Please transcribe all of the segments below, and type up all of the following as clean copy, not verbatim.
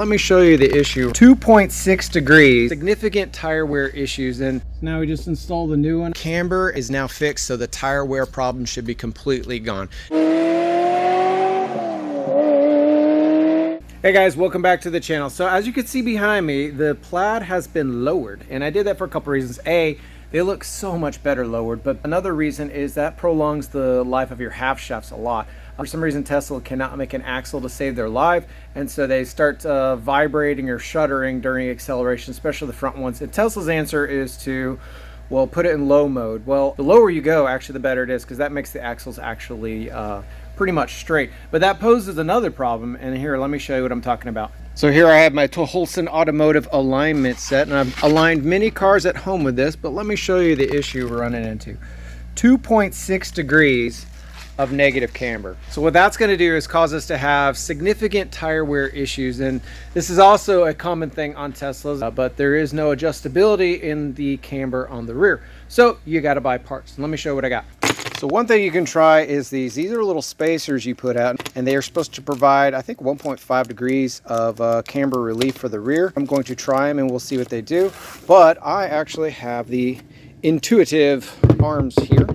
Let me show you the issue. 2.6 degrees, significant tire wear issues, and now we just installed a new one. Camber is now fixed, so the tire wear problem should be completely gone. Hey guys, welcome back to the channel. So as you can see behind me, the plaid has been lowered, and I did that for a couple reasons. A, they look so much better lowered, but another reason is that prolongs the life of your half shafts a lot. For some reason, Tesla cannot make an axle to save their life, and so they start vibrating or shuddering during acceleration, especially the front ones. And Tesla's answer is to, well, put it in low mode. Well, the lower you go, actually, the better it is, because that makes the axles actually pretty much straight. But that poses another problem, and here, let me show you what I'm talking about. So here I have my Holson Automotive alignment set, and I've aligned many cars at home with this, but let me show you the issue we're running into. 2.6 degrees of negative camber. So what that's going to do is cause us to have significant tire wear issues, and this is also a common thing on Teslas, but there is no adjustability in the camber on the rear, so you got to buy parts. Let me show you what I got. So one thing you can try is these are little spacers you put out, and they are supposed to provide, I think, 1.5 degrees of camber relief for the rear. I'm going to try them and we'll see what they do, but I actually have the intuitive arms here,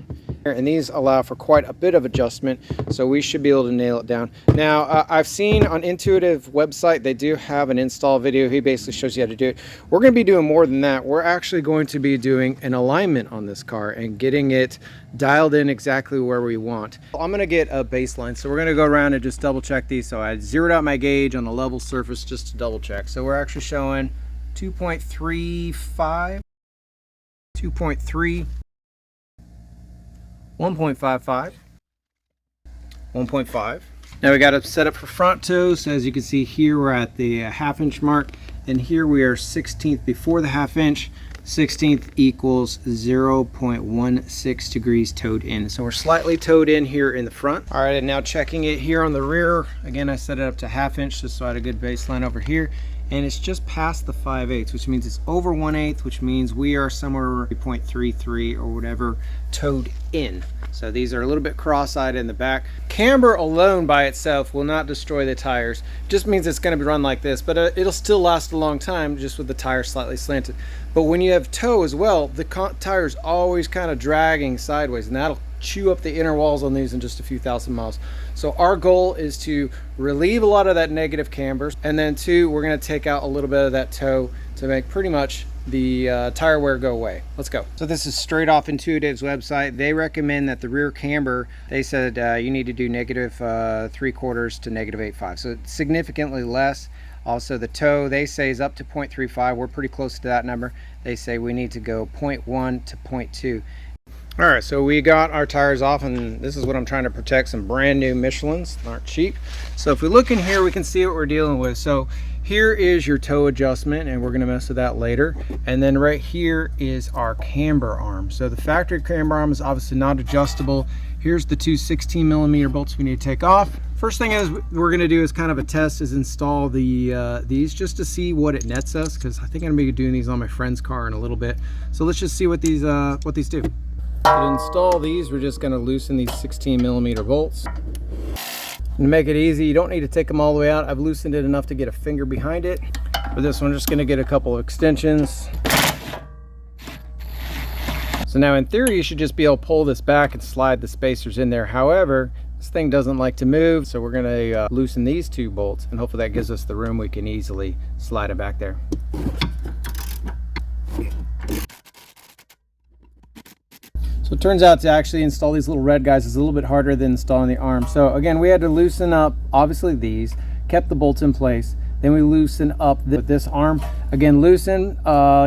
and these allow for quite a bit of adjustment, so we should be able to nail it down. Now, I've seen on Intuitive website, they do have an install video. He basically shows you how to do it. We're going to be doing more than that. We're actually going to be doing an alignment on this car and getting it dialed in exactly where we want. I'm going to get a baseline, so we're going to go around and just double check these. So I zeroed out my gauge on the level surface just to double check. So we're actually showing 2.35, 2.3, 1.55, 1.5. Now we got it set up for front toe. So as you can see here, we're at the half-inch mark, and here we are 16th before the half-inch. 16th equals 0.16 degrees towed in. So we're slightly towed in here in the front. All right, and now checking it here on the rear. Again, I set it up to half-inch just so I had a good baseline over here. And it's just past the 5/8, which means it's over 1/8, which means we are somewhere 3.33 or whatever towed in. So these are a little bit cross-eyed in the back. Camber alone by itself will not destroy the tires. Just means it's going to be run like this, but it'll still last a long time just with the tires slightly slanted. But when you have toe as well, the tire's always kind of dragging sideways, and that'll chew up the inner walls on these in just a few thousand miles. So our goal is to relieve a lot of that negative camber, and then two, we're going to take out a little bit of that toe to make pretty much the tire wear go away. Let's go. So this is straight off Intuitive's website. They recommend that the rear camber, they said you need to do negative 3/4 to negative 8.5, so it's significantly less. Also the toe, they say, is up to 0.35. We're pretty close to that number. They say we need to go 0.1 to 0.2. All right, so we got our tires off, and this is what I'm trying to protect, some brand new Michelins, aren't cheap. So if we look in here, we can see what we're dealing with. So here is your toe adjustment, and we're gonna mess with that later. And then right here is our camber arm. So the factory camber arm is obviously not adjustable. Here's the two 16mm bolts we need to take off. First thing is we're gonna do is kind of a test, is install these just to see what it nets us, because I think I'm gonna be doing these on my friend's car in a little bit. So let's just see what these do. To install these, we're just going to loosen these 16mm bolts. And to make it easy, you don't need to take them all the way out. I've loosened it enough to get a finger behind it. For this one, I'm just going to get a couple of extensions. So now in theory, you should just be able to pull this back and slide the spacers in there. However, this thing doesn't like to move, so we're going to loosen these two bolts, and hopefully that gives us the room we can easily slide it back there. So it turns out to actually install these little red guys is a little bit harder than installing the arm. So again, we had to loosen up, obviously these, kept the bolts in place. Then we loosen up with this arm. Again, loosen,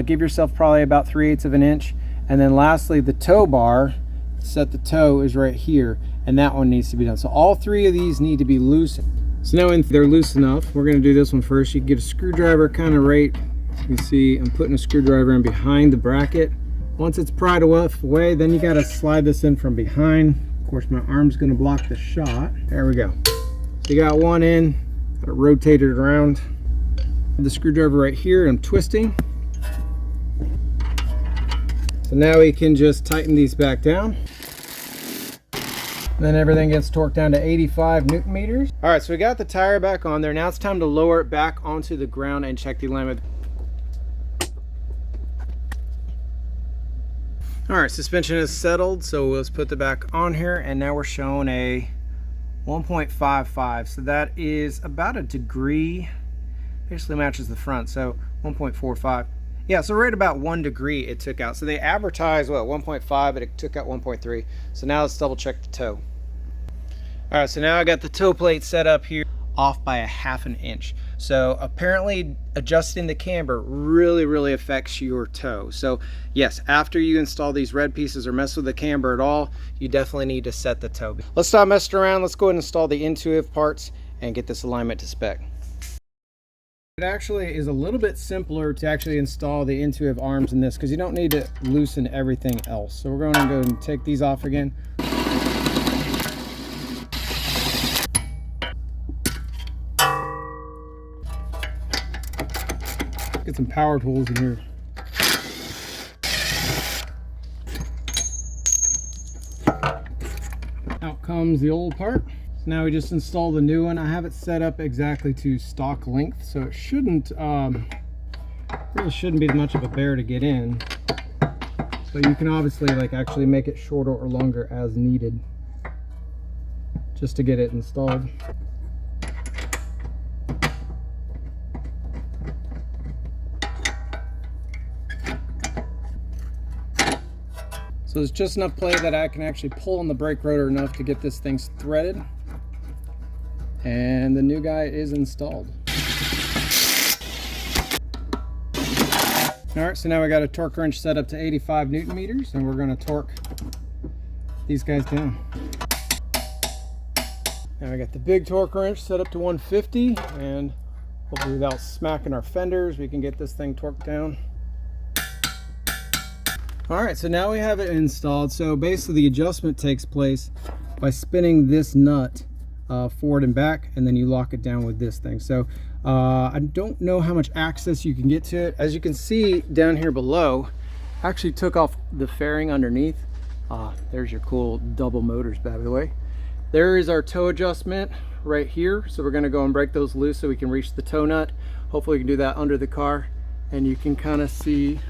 give yourself probably about 3/8 of an inch. And then lastly, the tow bar, set the toe is right here, and that one needs to be done. So all three of these need to be loosened. So now when they're loose enough, we're gonna do this one first. You can get a screwdriver kind of right, you can see I'm putting a screwdriver in behind the bracket. Once it's pried away, then you got to slide this in from behind. Of course, my arm's going to block the shot. There we go. So you got one in, got to rotate it around. The screwdriver right here, I'm twisting. So now we can just tighten these back down. Then everything gets torqued down to 85 Newton meters. All right, so we got the tire back on there. Now it's time to lower it back onto the ground and check the alignment. All right, suspension is settled, so let's put the back on here, and now we're showing a 1.55. So that is about a degree, basically matches the front, so 1.45. Yeah, so right about 1 degree it took out. So they advertised, what, 1.5, but it took out 1.3. So now let's double check the toe. All right, so now I got the toe plate set up here, off by a 1/2 inch. So apparently adjusting the camber really affects your toe. So yes, after you install these red pieces or mess with the camber at all, you definitely need to set the toe. Let's stop messing around. Let's go ahead and install the intuitive parts and get this alignment to spec. It actually is a little bit simpler to actually install the intuitive arms in this because you don't need to loosen everything else. So we're going to go and take these off again. Get some power tools in here. Out comes the old part. So now we just install the new one. I have it set up exactly to stock length, so it shouldn't really shouldn't be much of a bear to get in. But you can obviously like actually make it shorter or longer as needed, just to get it installed. So there's just enough play that I can actually pull on the brake rotor enough to get this thing threaded. And the new guy is installed. All right, so now we got a torque wrench set up to 85 Newton meters, and we're going to torque these guys down. Now we got the big torque wrench set up to 150, and hopefully without smacking our fenders, we can get this thing torqued down. All right, so now we have it installed. So basically the adjustment takes place by spinning this nut forward and back, and then you lock it down with this thing. So I don't know how much access you can get to it. As you can see down here below, I actually took off the fairing underneath. There's your cool double motors, by the way. There is our toe adjustment right here. So we're gonna go and break those loose so we can reach the toe nut. Hopefully we can do that under the car, and you can kind of see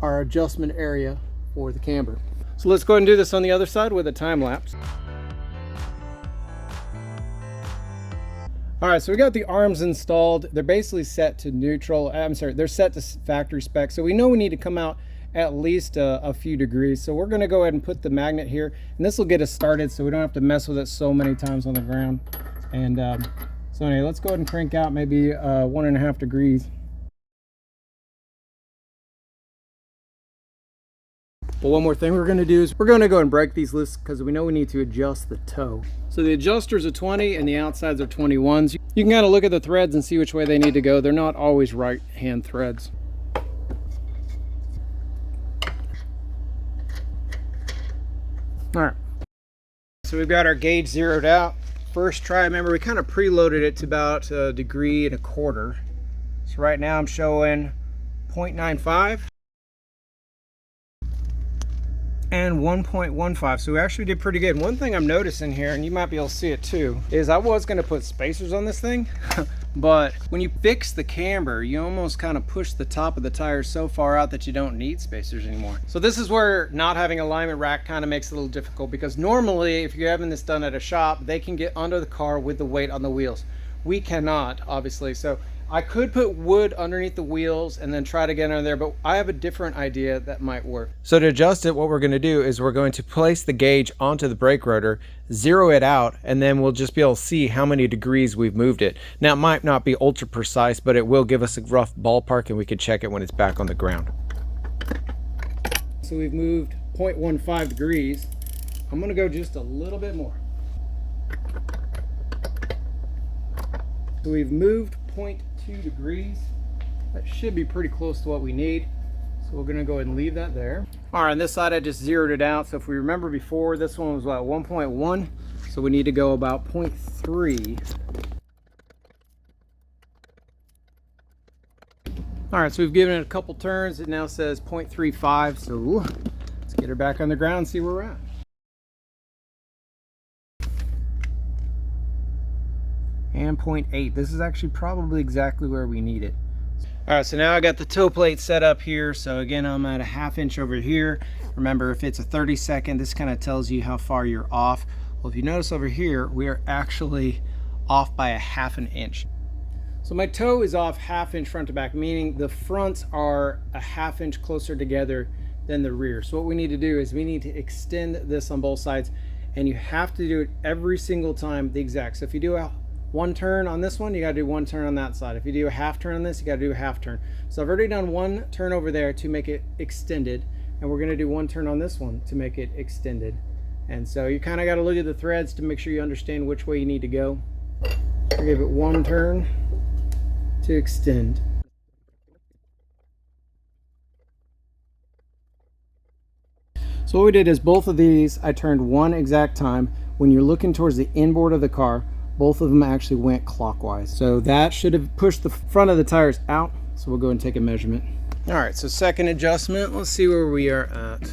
our adjustment area for the camber. So let's go ahead and do this on the other side with a time lapse. All right, so we got the arms installed. They're basically set to neutral. I'm sorry, they're set to factory spec. So we know we need to come out at least a few degrees. So we're gonna go ahead and put the magnet here, and this will get us started so we don't have to mess with it so many times on the ground. And so anyway, let's go ahead and crank out maybe 1.5 degrees. But one more thing we're going to do is we're going to go and break these loose because we know we need to adjust the toe. So the adjusters are 20 and the outsides are 21s. You can kind of look at the threads and see which way they need to go. They're not always right hand threads. All right, so we've got our gauge zeroed out. First try, remember we kind of preloaded it to about 1.25 degrees. So right now I'm showing 0.95. and 1.15. So we actually did pretty good. One thing I'm noticing here, and you might be able to see it too, is I was going to put spacers on this thing but when you fix the camber, you almost kind of push the top of the tire so far out that you don't need spacers anymore. So this is where not having an alignment rack kind of makes it a little difficult, because normally if you're having this done at a shop, they can get under the car with the weight on the wheels. We cannot, obviously. So I could put wood underneath the wheels and then try to get under there, but I have a different idea that might work. So to adjust it, what we're going to do is we're going to place the gauge onto the brake rotor, zero it out, and then we'll just be able to see how many degrees we've moved it. Now it might not be ultra precise, but it will give us a rough ballpark, and we can check it when it's back on the ground. So we've moved 0.15 degrees. I'm going to go just a little bit more. So we've moved 0.2 degrees. That should be pretty close to what we need. So we're going to go ahead and leave that there. All right, on this side I just zeroed it out. So if we remember before, this one was about 1.1. So we need to go about 0.3. All right, so we've given it a couple turns. It now says 0.35. So let's get her back on the ground and see where we're at. 0.8. This is actually probably exactly where we need it. All right, so now I got the toe plate set up here. So again, I'm at a 1/2 inch over here. Remember, if it's a 30-second, this kind of tells you how far you're off. Well, if you notice over here, we are actually off by a 1/2 inch. So my toe is off 1/2 inch front to back, meaning the fronts are a 1/2 inch closer together than the rear. So what we need to do is we need to extend this on both sides, and you have to do it every single time the exact. So if you do a 1 turn on this one, you got to do 1 turn on that side. If you do a 1/2 turn on this, you got to do a 1/2 turn. So I've already done 1 turn over there to make it extended, and we're going to do 1 turn on this one to make it extended. And so you kind of got to look at the threads to make sure you understand which way you need to go. I give it 1 turn to extend. So what we did is both of these I turned 1 exact time. When you're looking towards the inboard of the car, both of them actually went clockwise. So that should have pushed the front of the tires out. So we'll go and take a measurement. All right, so second adjustment, let's see where we are at.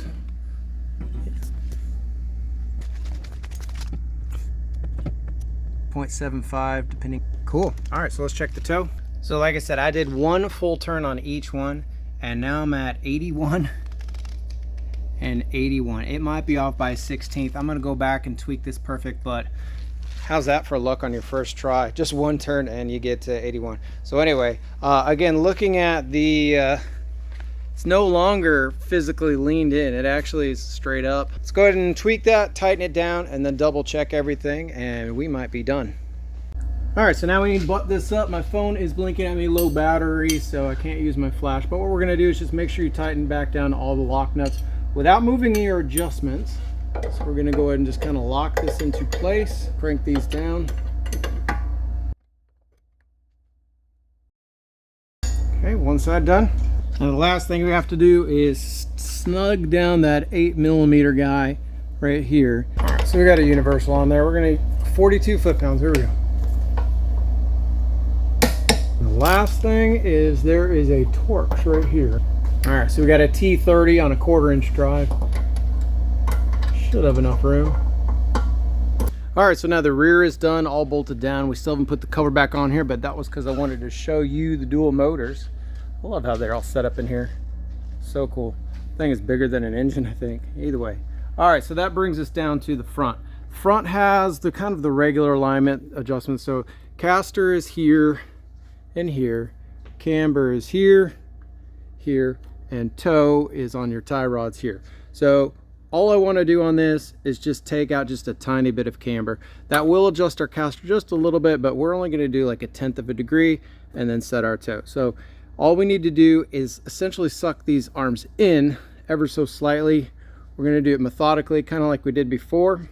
0.75 depending. Cool. All right, so let's check the toe. So like I said, I did 1 full turn on each one, and now I'm at 81 and 81. It might be off by a 1/16. I'm gonna go back and tweak this perfect, but how's that for luck on your first try? Just 1 turn and you get to 81. So anyway, again, looking at the, it's no longer physically leaned in. It actually is straight up. Let's go ahead and tweak that, tighten it down, and then double check everything, and we might be done. All right, so now we need to butt this up. My phone is blinking at me, low battery, so I can't use my flash. But what we're gonna do is just make sure you tighten back down all the lock nuts without moving your adjustments. So we're gonna go ahead and just kind of lock this into place, crank these down. Okay, one side done. Now the last thing we have to do is snug down that 8mm guy right here. All right, so we got a universal on there. We're gonna 42 foot-pounds, here we go. The last thing is there is a Torx right here. All right, so we got a T30 on a 1/4 inch drive. Should have enough room. All right, so now the rear is done, all bolted down. We still haven't put the cover back on here, but that was because I wanted to show you the dual motors. I love how they're all set up in here. So cool. Thing is bigger than an engine, I think. Either way. All right, so that brings us down to the front. Front has the kind of the regular alignment adjustments. So caster is here and here. Camber is here, here, and toe is on your tie rods here. So all I want to do on this is just take out just a tiny bit of camber. That will adjust our caster just a little bit, but we're only going to do like 1/10 of a degree and then set our toe. So all we need to do is essentially suck these arms in ever so slightly. We're going to do it methodically, kind of like we did before.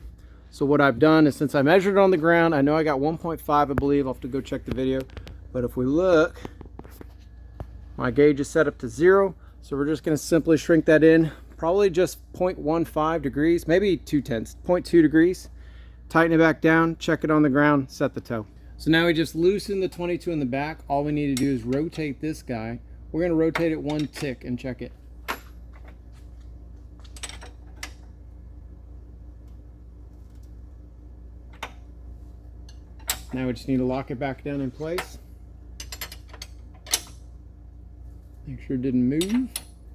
So what I've done is, since I measured on the ground, I know I got 1.5, I believe. I'll have to go check the video. But if we look, my gauge is set up to 0. So we're just going to simply shrink that in, probably just 0.15 degrees, maybe 0.2, 0.2 degrees. Tighten it back down, check it on the ground, set the toe. So now we just loosen the 22 in the back. All we need to do is rotate this guy. We're going to rotate it 1 tick and check it. Now we just need to lock it back down in place. Make sure it didn't move.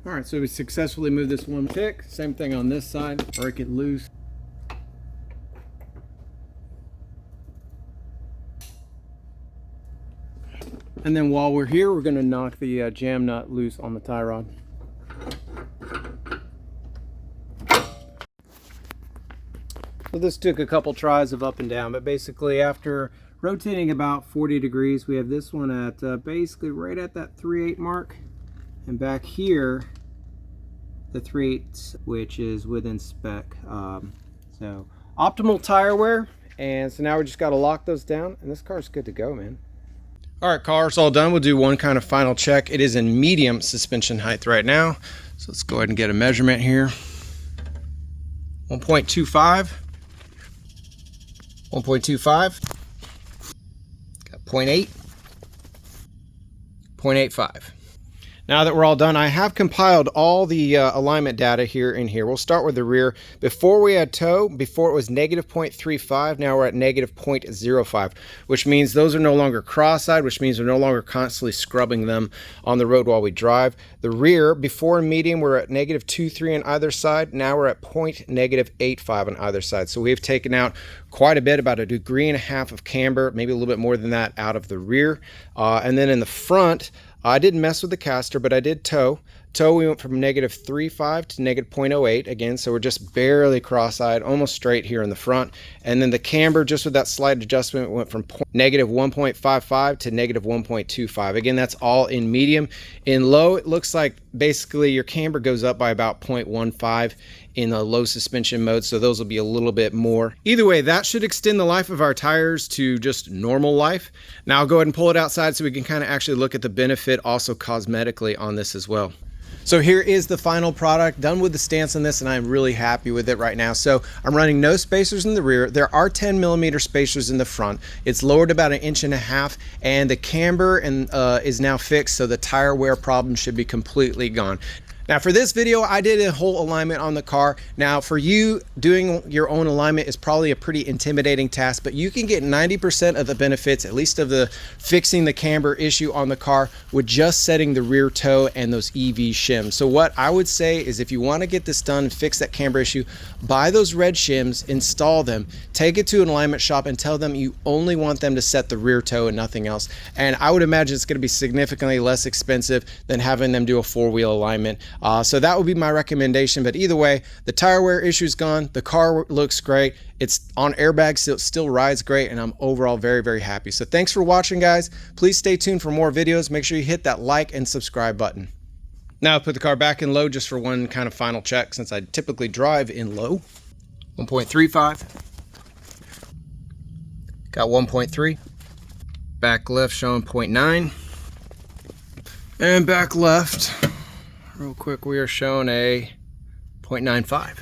All right, so we successfully moved this 1 tick. Same thing on this side, break it loose. And then while we're here, we're gonna knock the jam nut loose on the tie rod. So this took a couple tries of up and down, but basically after rotating about 40 degrees, we have this one at basically right at that 3/8 mark. And back here, the 3/8, which is within spec. So optimal tire wear. And so now we just got to lock those down, and this car's good to go, man. All right, car's all done. We'll do one kind of final check. It is in medium suspension height right now. So let's go ahead and get a measurement here. 1.25. 1.25. Got 0.8. 0.85. Now that we're all done, I have compiled all the alignment data here in here. We'll start with the rear. Before we had tow, before it was negative 0.35, now we're at negative 0.05, which means those are no longer cross-eyed, which means we're no longer constantly scrubbing them on the road while we drive. The rear, before and medium, we're at negative 2.3 on either side. Now we're at -0.85 on either side. So we've taken out quite a bit, about 1.5 degrees of camber, maybe a little bit more than that out of the rear. And then in the front, I didn't mess with the caster, but I did tow. We went from -3.5 to -0.08 again, so we're just barely cross-eyed, almost straight here in the front. And then the camber, just with that slight adjustment, went from -1.55 to -1.25. Again, that's all in medium. In low, it looks like basically your camber goes up by about 0.15 in the low suspension mode, so those will be a little bit more. Either way, that should extend the life of our tires to just normal life. Now I'll go ahead and pull it outside so we can kind of actually look at the benefit also cosmetically on this as well. So here is the final product, done with the stance on this, and I'm really happy with it right now. So I'm running no spacers in the rear. There are 10mm spacers in the front. It's lowered about 1.5 inches, and the camber is now fixed, so the tire wear problem should be completely gone. Now for this video, I did a whole alignment on the car. Now for you, doing your own alignment is probably a pretty intimidating task, but you can get 90% of the benefits, at least of the fixing the camber issue on the car, with just setting the rear toe and those EV shims. So what I would say is, if you want to get this done and fix that camber issue, buy those red shims, install them, take it to an alignment shop and tell them you only want them to set the rear toe and nothing else. And I would imagine it's going to be significantly less expensive than having them do a 4-wheel alignment. So that would be my recommendation. But either way, the tire wear issue is gone. The car looks great. It's on airbags, so it still rides great, and I'm overall very, very happy. So thanks for watching, guys. Please stay tuned for more videos. Make sure you hit that like and subscribe button. Now I'll put the car back in low just for one kind of final check, since I typically drive in low. 1.35. Got 1.3. Back left showing 0.9. And back left, real quick, we are showing a 0.95.